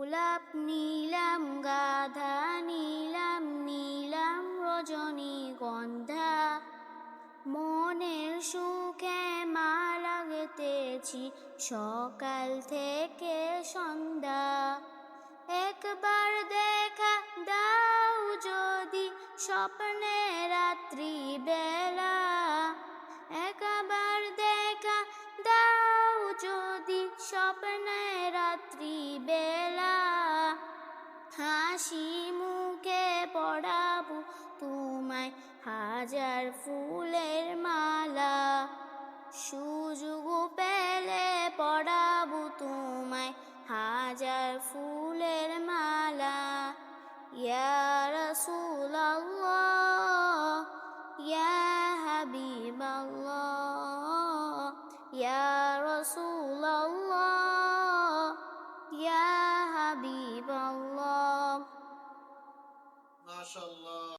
গোলাপ নীলাম গাধা নীলাম নীলাম রজনীগন্ধা, মনের সুখে মালা গেঁথেছি সকাল থেকে সন্ধ্যা। একবার দেখা দাও যদি স্বপ্নে রাত্রি বেলা, একবার দেখা দাও যদি স্বপ্নে রাত্রি বেলা। হাসি মুখে পড়াবো তোমায় হাজার ফুলের মালা, সুযোগ পেলে পড়াবো তোমায় হাজার ফুলের মালা। ইয়া রাসূলাল্লাহ ইয়া হাবিবাল্লাহ, ইয়া রাসূলাল্লাহ ইয়া হাবিবাল্লাহ। মাশাআল্লাহ।